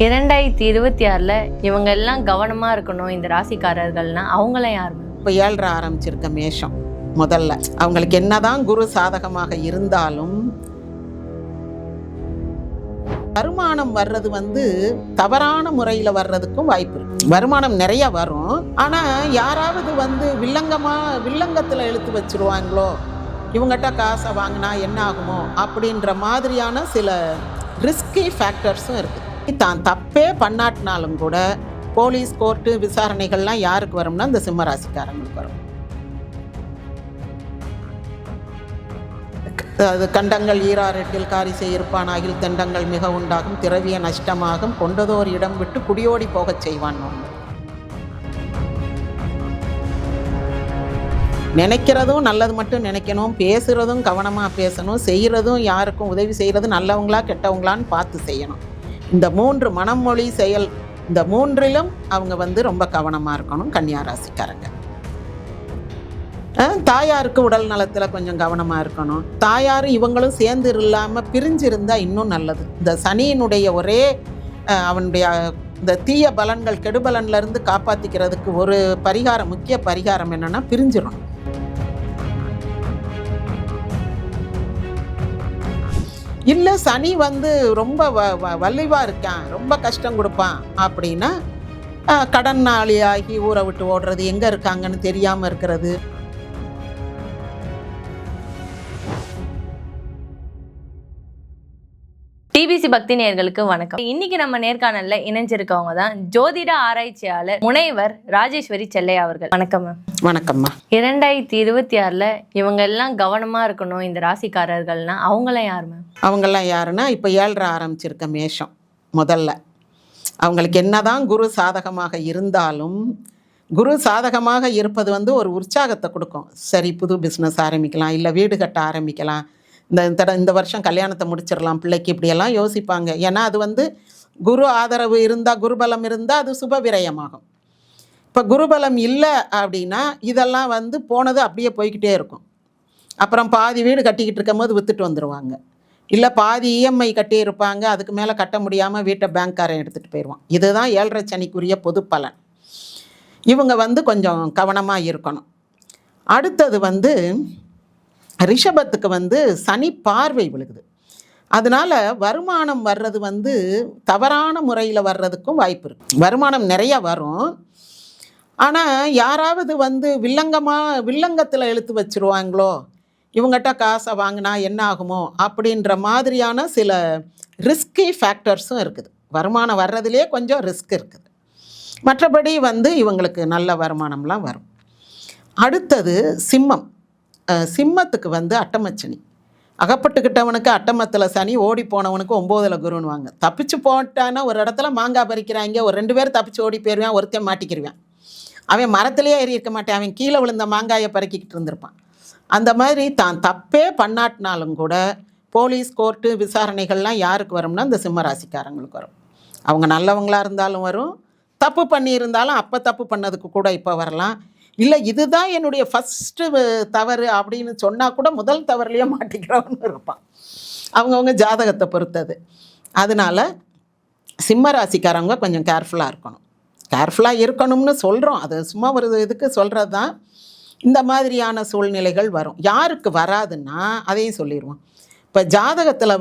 2026 இவங்க எல்லாம் கவனமா இருக்கணும் இந்த ராசிக்காரர்கள்னா அவங்களாம் யாரு? இப்போ 7 ஆரம்பிச்சிருக்க மேஷம். முதல்ல அவங்களுக்கு என்னதான் குரு சாதகமாக இருந்தாலும் வருமானம் வர்றது தவறான முறையில் வர்றதுக்கும் வாய்ப்பு இருக்கு. வருமானம் நிறைய வரும், ஆனா யாராவது வில்லங்கத்துல இழுத்து வச்சிருவாங்களோ, இவங்ககிட்ட காசை வாங்கினா என்ன ஆகுமோ அப்படின்ற மாதிரியான சில ரிஸ்கி ஃபேக்டர்ஸும் இருக்குது. தான் தப்பே பண்ணாட்டினாலும் கூட போலீஸ் கோர்ட்டு விசாரணைகள்லாம் யாருக்கு வரும்னா இந்த சிம்மராசிக்காரங்களுக்கு வரும். அது கண்டங்கள் ஈராரெட்டில் காரிசை இருப்பான் ஆகில் தண்டங்கள் மிக உண்டாகும் திரவிய நஷ்டமாகும் கொண்டதோர் இடம் விட்டு குடியோடி போகச் செய்வான். நினைக்கிறதும் நல்லது மட்டும் நினைக்கணும், பேசுகிறதும் கவனமாக பேசணும், செய்கிறதும் யாருக்கும் உதவி செய்கிறது நல்லவங்களா கெட்டவங்களான்னு பார்த்து செய்யணும். இந்த 3 மனம் மொழி செயல், இந்த 3லும் அவங்க ரொம்ப கவனமாக இருக்கணும். கன்னியா ராசிக்காரங்க தாயாருக்கு உடல் நலத்தில் கொஞ்சம் கவனமாக இருக்கணும். தாயாரும் இவங்களும் சேர்ந்து இல்லாமல் பிரிஞ்சிருந்தால் இன்னும் நல்லது. இந்த சனியினுடைய ஒரே அவனுடைய இந்த தீய பலன்கள் கெடுபலன்லேருந்து காப்பாற்றிக்கிறதுக்கு ஒரு பரிகாரம், முக்கிய பரிகாரம் என்னென்னா பிரிஞ்சிடணும். இல்லை சனி ரொம்ப வலிவாக இருக்கான், ரொம்ப கஷ்டம் கொடுப்பான் அப்படின்னா கடன் நாளியாகி ஊரை விட்டு ஓடுறது, எங்கே இருக்காங்கன்னு தெரியாமல் இருக்கிறது. டிபிசி பக்தி நேயர்களுக்கு வணக்கம். இன்னைக்கு நம்ம நேர்காணல்ல இணைஞ்சிருக்கவங்க தான் ஜோதிட ஆராய்ச்சியாளர் முனைவர் ராஜேஸ்வரி செல்லையா அவர்கள். வணக்கம். வணக்கம்மா. 2026 இவங்க எல்லாம் கவனமா இருக்கணும் இந்த ராசிக்காரர்கள்னா அவங்களாம் யாரு? அவங்கெல்லாம் யாருன்னா இப்போ 7 ஆரம்பிச்சிருக்க மேஷம். முதல்ல அவங்களுக்கு என்னதான் குரு சாதகமாக இருந்தாலும், குரு சாதகமாக இருப்பது ஒரு உற்சாகத்தை கொடுக்கும். சரி, புது பிஸ்னஸ் ஆரம்பிக்கலாம், இல்லை வீடு கட்ட ஆரம்பிக்கலாம், இந்த வருஷம் கல்யாணத்தை முடிச்சிடலாம் பிள்ளைக்கு, இப்படியெல்லாம் யோசிப்பாங்க. ஏன்னா அது குரு ஆதரவு இருந்தால், குருபலம் இருந்தால் அது சுப விரயமாகும். இப்போ குருபலம் இல்லை அப்படின்னா இதெல்லாம் போனது அப்படியே போய்கிட்டே இருக்கும். அப்புறம் பாதி வீடு கட்டிக்கிட்டு இருக்கும் போது விற்றுட்டு வந்துடுவாங்க, இல்லை பாதி இஎம்ஐ கட்டி இருப்பாங்க, அதுக்கு மேலே கட்ட முடியாமல் வீட்டை பேங்க்காரன் எடுத்துகிட்டு போயிடுவான். இதுதான் 7 சனிக்குரிய பொது பலன். இவங்க கொஞ்சம் கவனமாக இருக்கணும். அடுத்தது ரிஷபத்துக்கு சனி பார்வை விழுகுது. அதனால வருமானம் வர்றது தவறான முறையில் வர்றதுக்கும் வாய்ப்பு இருக்குது. வருமானம் நிறைய வரும், ஆனால் யாராவது வில்லங்கத்தில் இழுத்து வச்சிருவாங்களோ, இவங்ககிட்ட காசை வாங்கினா என்ன ஆகுமோ அப்படின்ற மாதிரியான சில ரிஸ்கி ஃபேக்டர்ஸும் இருக்குது. வருமானம் வர்றதுலேயே கொஞ்சம் ரிஸ்க் இருக்குது. மற்றபடி இவங்களுக்கு நல்ல வருமானம்லாம் வரும். அடுத்தது சிம்மம். சிம்மத்துக்கு அட்டமச்சனி. அகப்பட்டுக்கிட்டவனுக்கு அட்டமத்தில் சனி, ஓடி போனவனுக்கு 9ல் குருன்னுவாங்க. தப்பிச்சு போட்டான்னா ஒரு இடத்துல மாங்காய் பறிக்கிறாங்க, ஒரு 2 பேர் தப்பிச்சு ஓடி போயிடுவான், ஒருத்தன் மாட்டிக்கிடுவான். அவன் மரத்துலேயே ஏறி இருக்க மாட்டான், அவன் கீழே விழுந்த மாங்காயை பறிக்கிட்டு இருந்திருப்பான். அந்த மாதிரி தான் தப்பே பண்ணாட்டினாலும் கூட போலீஸ் கோர்ட்டு விசாரணைகள்லாம் யாருக்கு வரும்னா இந்த சிம்மராசிக்காரங்களுக்கு வரும். அவங்க நல்லவங்களாக இருந்தாலும் வரும், தப்பு பண்ணியிருந்தாலும் அப்போ தப்பு பண்ணதுக்கு கூட இப்போ வரலாம். இல்லை இதுதான் என்னுடைய ஃபஸ்ட்டு தவறு அப்படின்னு சொன்னால் கூட முதல் தவறுலையே மாட்டிக்கிறவன்னு இருப்பான். அவங்கவுங்க ஜாதகத்தை பொறுத்தது. அதனால் சிம்மராசிக்காரவங்க கொஞ்சம் கேர்ஃபுல்லாக இருக்கணும். கேர்ஃபுல்லாக இருக்கணும்னு சொல்கிறோம், அது சும்மா ஒரு இதுக்கு சொல்கிறது தான். இந்த மாதிரியான சூழ்நிலைகள் வரும். யாருக்கு வராதுன்னா அதையும் சொல்லிடுவோம். இப்போ ஜாதகத்தில்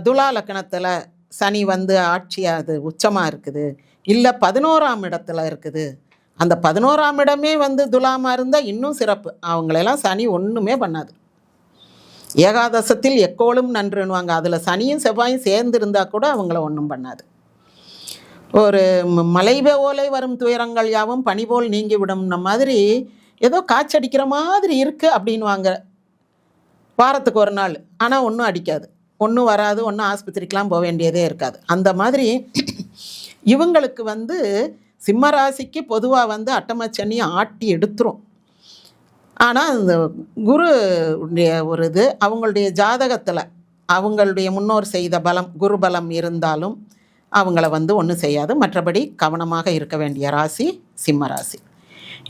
துலா லக்கணத்தில் சனி ஆட்சியாக அது உச்சமாக இருக்குது, இல்லை 11ஆம் இடத்துல இருக்குது. அந்த 11ஆம் இடமே துலாமாக இருந்தால் இன்னும் சிறப்பு. அவங்களெல்லாம் சனி ஒன்றுமே பண்ணாது. ஏகாதசத்தில் எக்கோளும் நன்றுன்னுவாங்க. அதில் சனியும் செவ்வாயும் சேர்ந்து இருந்தால் கூட அவங்கள ஒன்றும் பண்ணாது. ஒரு மலை போல வரும் துயரங்கள் யாவும் பனி போல் நீங்கி விடும்ன மாதிரி ஏதோ காய்ச்சடிக்கிற மாதிரி இருக்குது அப்படின்வாங்க வாரத்துக்கு ஒரு நாள். ஆனால் ஒன்றும் அடிக்காது, ஒன்றும் வராது, ஒன்றும் ஆஸ்பத்திரிக்கெலாம் போக வேண்டியதே இருக்காது. அந்த மாதிரி இவங்களுக்கு சிம்மராசிக்கு பொதுவாக அட்டமச்சனி ஆட்டி எடுத்துரும். ஆனால் இந்த குருடைய ஒரு இது அவங்களுடைய ஜாதகத்தில் அவங்களுடைய முன்னோர் செய்த பலம், குரு பலம் இருந்தாலும் அவங்கள ஒன்றும் செய்யாது. மற்றபடி கவனமாக இருக்க வேண்டிய ராசி சிம்மராசி.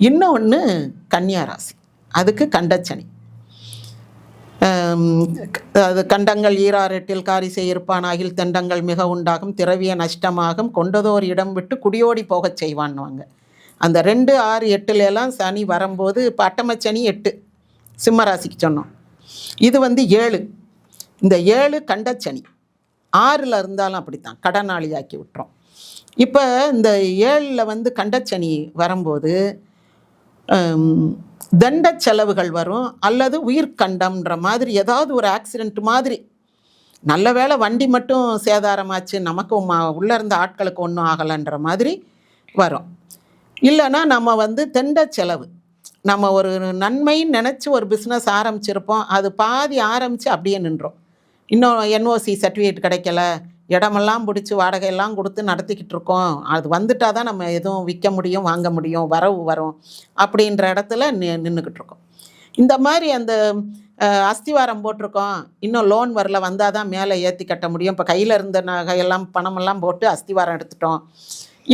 இன்னொன்று கன்னியா ராசி, அதுக்கு கண்டச்சனி. அது கண்டங்கள் ஈராரெட்டில் காரிசை இருப்பானாகில் தண்டங்கள் மிக உண்டாகும் திரவிய நஷ்டமாகும் கொண்டதோர் இடம் விட்டு குடியோடி போகச் செய்வான்னுவாங்க. அந்த 2, 6, 8 சனி வரும்போது இப்போ அட்டமச்சனி 8 சிம்மராசிக்கு சொன்னோம். இது 7. இந்த 7 கண்டச்சனி 6ல் இருந்தாலும் அப்படித்தான் கடனாளியாக்கி விட்டுரும். இப்போ இந்த 7ல் கண்டச்சனி வரும்போது தண்ட செலவுகள் வரும், அல்லது உயிர்கண்டம்ன்ற மாதிரி ஏதாவது ஒரு ஆக்சிடெண்ட் மாதிரி. நல்ல வேளை வண்டி மட்டும் சேதாரமாச்சு, நமக்கு உள்ளே இருந்த ஆட்களுக்கு ஒன்றும் ஆகலைன்ற மாதிரி வரும். இல்லைன்னா நம்ம தெண்ட செலவு, நம்ம ஒரு நன்மைன்னு நினச்சி ஒரு பிஸ்னஸ் ஆரம்பிச்சிருப்போம், அது பாதி ஆரம்பித்து அப்படியே நின்றோம். இன்னும் NOC சர்டிஃபிகேட் கிடைக்கல, இடமெல்லாம் பிடிச்சி வாடகையெல்லாம் கொடுத்து நடத்திக்கிட்டு இருக்கோம், அது வந்துட்டால் தான் நம்ம எதுவும் விற்க முடியும், வாங்க முடியும், வரவு வரும் அப்படின்ற இடத்துல நின்றுக்கிட்டு இருக்கோம். இந்த மாதிரி அந்த அஸ்திவாரம் போட்டிருக்கோம், இன்னும் லோன் வரல, வந்தால் தான் மேலே ஏற்றி கட்ட முடியும், இப்போ கையில் இருந்த நகையெல்லாம் பணமெல்லாம் போட்டு அஸ்திவாரம் எடுத்துட்டோம்,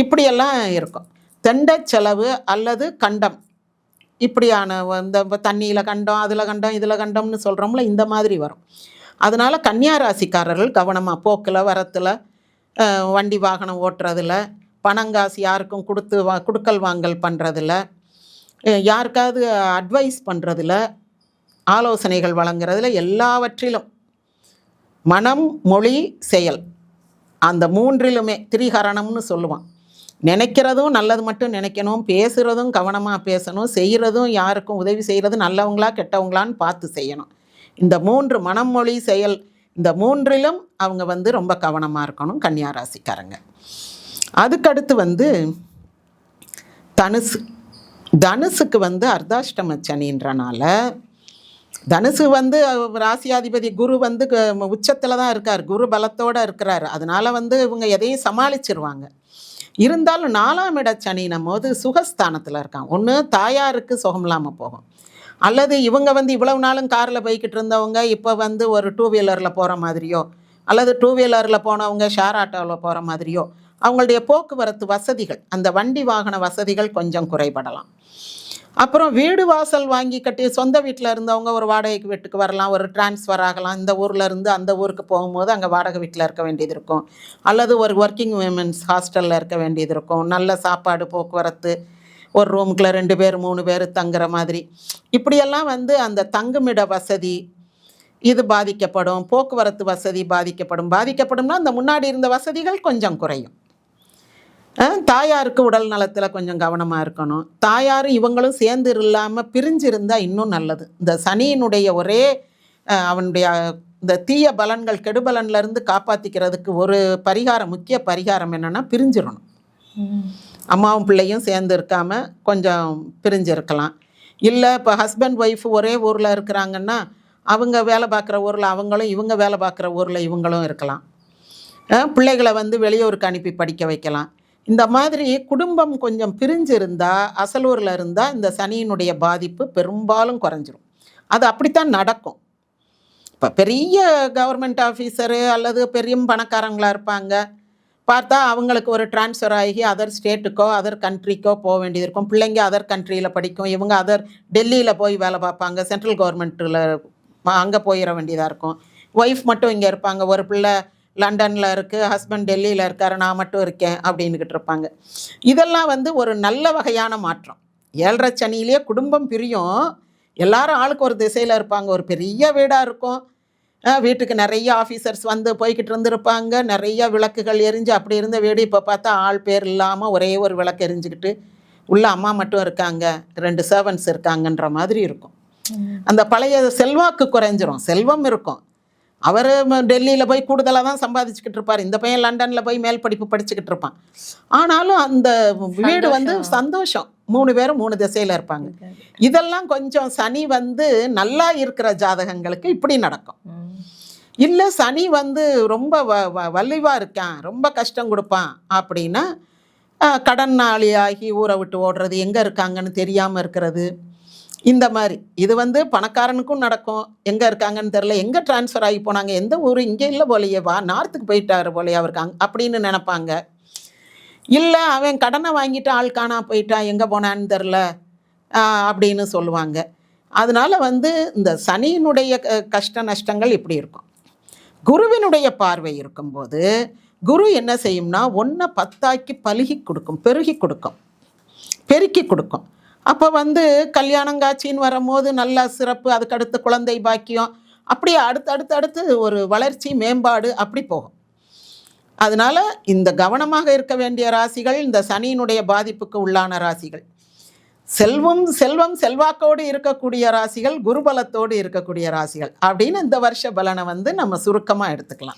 இப்படியெல்லாம் இருக்கும். தெண்ட செலவு அல்லது கண்டம், இப்படியான இந்த தண்ணியில் கண்டம், அதில் கண்டம், இதில் கண்டம்னு சொல்கிறோம்ல, இந்த மாதிரி வரும். அதனால் கன்னியா ராசிக்காரர்கள் கவனமாக போக்கில் வரத்தில், வண்டி வாகனம் ஓட்டுறதில், பணங்காசு யாருக்கும் கொடுக்கல் வாங்கல் பண்ணுறதில்ல, யாருக்காவது அட்வைஸ் பண்ணுறதில்ல, ஆலோசனைகள் வழங்குறதில், எல்லாவற்றிலும் மனம், மொழி, செயல், அந்த 3லுமே திரிகரணம்னு சொல்லுவான். நினைக்கிறதும் நல்லது மட்டும் நினைக்கணும், பேசுகிறதும் கவனமாக பேசணும், செய்கிறதும் யாருக்கும் உதவி செய்கிறது நல்லவங்களா கெட்டவங்களான்னு பார்த்து செய்யணும். இந்த 3 மனம், மொழி, செயல், இந்த 3லும் அவங்க ரொம்ப கவனமாக இருக்கணும் கன்னியா ராசிக்காரங்க. அதுக்கடுத்து தனுசு. தனுசுக்கு அர்த்தாஷ்டம சனின்றனால, தனுசு ராசியாதிபதி குரு உச்சத்தில் தான் இருக்கார், குரு பலத்தோடு இருக்கிறார். அதனால் இவங்க எதையும் சமாளிச்சிருவாங்க. இருந்தாலும் 4ஆம் இட சனின்னும் போது சுகஸ்தானத்தில் இருக்கான். ஒன்று தாயாருக்கு சுகம் இல்லாமல் போகும், அல்லது இவங்க இவ்வளவு நாளும் காரில் போய்கிட்டு இருந்தவங்க இப்போ ஒரு 2 வீலரில் போகிற மாதிரியோ, அல்லது 2 வீலரில் போனவங்க ஷேர் ஆட்டோவில் போகிற மாதிரியோ, அவங்களுடைய போக்குவரத்து வசதிகள், அந்த வண்டி வாகன வசதிகள் கொஞ்சம் குறைபடலாம். அப்புறம் வீடு வாசல் வாங்கி கட்டி சொந்த வீட்டில் இருந்தவங்க ஒரு வாடகைக்கு வீட்டுக்கு வரலாம், ஒரு டிரான்ஸ்ஃபர் ஆகலாம், இந்த ஊரில் இருந்து அந்த ஊருக்கு போகும்போது அங்கே வாடகை வீட்டில் இருக்க வேண்டியது இருக்கும், அல்லது ஒரு ஒர்க்கிங் விமென்ஸ் ஹாஸ்டலில் இருக்க வேண்டியது இருக்கும். நல்ல சாப்பாடு, போக்குவரத்து, ஒரு ரூமுக்குள்ள 2 பேர் 3 பேர் தங்குற மாதிரி, இப்படியெல்லாம் அந்த தங்குமிட வசதி இது பாதிக்கப்படும், போக்குவரத்து வசதி பாதிக்கப்படும்னா அந்த முன்னாடி இருந்த வசதிகள் கொஞ்சம் குறையும். தாயாருக்கு உடல் நலத்தில் கொஞ்சம் கவனமாக இருக்கணும். தாயாரும் இவங்களும் சேர்ந்து இல்லாமல் பிரிஞ்சு இருந்தால் இன்னும் நல்லது. இந்த சனியினுடைய ஒரே அவனுடைய இந்த தீய பலன்கள், கெடுபலன்லேருந்து காப்பாற்றிக்கிறதுக்கு ஒரு பரிகாரம், முக்கிய பரிகாரம் என்னென்னா பிரிஞ்சிடணும். அம்மாவும் பிள்ளையும் சேர்ந்து இருக்காமல் கொஞ்சம் பிரிஞ்சு இருக்கலாம். இல்லை இப்போ ஹஸ்பண்ட் ஒய்ஃப் ஒரே ஊரில் இருக்கிறாங்கன்னா அவங்க வேலை பார்க்குற ஊரில் அவங்களும், இவங்க வேலை பார்க்குற ஊரில் இவங்களும் இருக்கலாம். பிள்ளைகளை வெளியூருக்கு அனுப்பி படிக்க வைக்கலாம். இந்த மாதிரி குடும்பம் கொஞ்சம் பிரிஞ்சு இருந்தால், அசலூரில் இருந்தால் இந்த சனியினுடைய பாதிப்பு பெரும்பாலும் குறைஞ்சிரும். அது அப்படித்தான் நடக்கும். இப்போ பெரிய கவர்மெண்ட் ஆஃபீஸரு அல்லது பெரிய பணக்காரங்களாக இருப்பாங்க, பார்த்தா அவங்களுக்கு ஒரு ட்ரான்ஸ்ஃபர் ஆகி அதர் ஸ்டேட்டுக்கோ அதர் கண்ட்ரிக்கோ போக வேண்டியது இருக்கும். பிள்ளைங்க அதர் கண்ட்ரியில் படிக்கும், இவங்க டெல்லியில் போய் வேலை பார்ப்பாங்க, சென்ட்ரல் கவர்மெண்ட்டில் அங்கே போயிட வேண்டியதாக இருக்கும். ஒய்ஃப் மட்டும் இங்கே இருப்பாங்க, ஒரு பிள்ளை லண்டனில் இருக்குது, ஹஸ்பண்ட் டெல்லியில் இருக்கார், நான் மட்டும் இருக்கேன் அப்படின்னுக்கிட்டு இருப்பாங்க. இதெல்லாம் ஒரு நல்ல வகையான மாற்றம். 7.5 சனியிலே குடும்பம் பிரியும், எல்லாரும் ஆளுக்கு ஒரு திசையில் இருப்பாங்க, ஒரு பெரிய வீடாக இருக்கும், வீட்டுக்கு நிறைய ஆஃபீஸர்ஸ் போய்கிட்டு இருந்திருப்பாங்க, நிறைய விளக்குகள் எரிஞ்சு அப்படி இருந்த வீடு இப்போ பார்த்தா ஆள் பேர் இல்லாமல் ஒரே ஒரு விளக்கு எரிஞ்சுக்கிட்டு உள்ள அம்மா மட்டும் இருக்காங்க, 2 சர்வன்ட்ஸ் இருக்காங்கன்ற மாதிரி இருக்கும். அந்த பழைய செல்வாக்கு குறைஞ்சிரும். செல்வம் இருக்கும், அவர் டெல்லியில் போய் கூடுதலாக தான் சம்பாதிச்சுக்கிட்டு இருப்பார், இந்த பையன் லண்டனில் போய் மேல் படிப்பு படிச்சுக்கிட்டு இருப்பான். ஆனாலும் அந்த வீடு சந்தோஷம், 3 பேரும் 3 திசையில் இருப்பாங்க. இதெல்லாம் கொஞ்சம் சனி நல்லா இருக்கிற ஜாதகங்களுக்கு இப்படி நடக்கும். இல்லை சனி ரொம்ப வலிவாக இருக்கான், ரொம்ப கஷ்டம் கொடுப்பான் அப்படின்னா கடன் நாளியாகி ஊரை விட்டு ஓடுறது, எங்கே இருக்காங்கன்னு தெரியாமல் இருக்கிறது, இந்த மாதிரி. இது பணக்காரனுக்கும் நடக்கும், எங்கே இருக்காங்கன்னு தெரில, எங்கே ட்ரான்ஸ்ஃபர் ஆகி போனாங்க, எந்த ஊர் இங்கே இல்லை போலையே, வா நார்த்துக்கு போயிட்டாரு போலையே அவருக்காங்க அப்படின்னு நினைப்பாங்க. இல்லை அவன் கடனை வாங்கிட்டு ஆள் காணா போயிட்டான், எங்கே போனான்னு தெரில அப்படின்னு சொல்லுவாங்க. அதனால் வந்து இந்த சனியினுடைய கஷ்ட நஷ்டங்கள் இப்படி இருக்கும். குருவினுடைய பார்வை இருக்கும்போது குரு என்ன செய்யும்னா 1 10ஆக்கி பலுகி கொடுக்கும், பெருகி கொடுக்கும், பெருக்கி கொடுக்கும். அப்போ வந்து கல்யாணம் காட்சின்னு வரும்போது நல்ல சிறப்பு, அதுக்கடுத்து குழந்தை பாக்கியம், அப்படியே அடுத்து ஒரு வளர்ச்சி மேம்பாடு அப்படி போகும். அதனால் இந்த கவனமாக இருக்க வேண்டிய ராசிகள் இந்த சனியினுடைய பாதிப்புக்கு உள்ளான ராசிகள். செல்வம் செல்வாக்கோடு இருக்கக்கூடிய ராசிகள், குருபலத்தோடு இருக்கக்கூடிய ராசிகள் அப்படின்னு இந்த வருஷ பலனை வந்து நம்ம சுருக்கமாக எடுத்துக்கலாம்.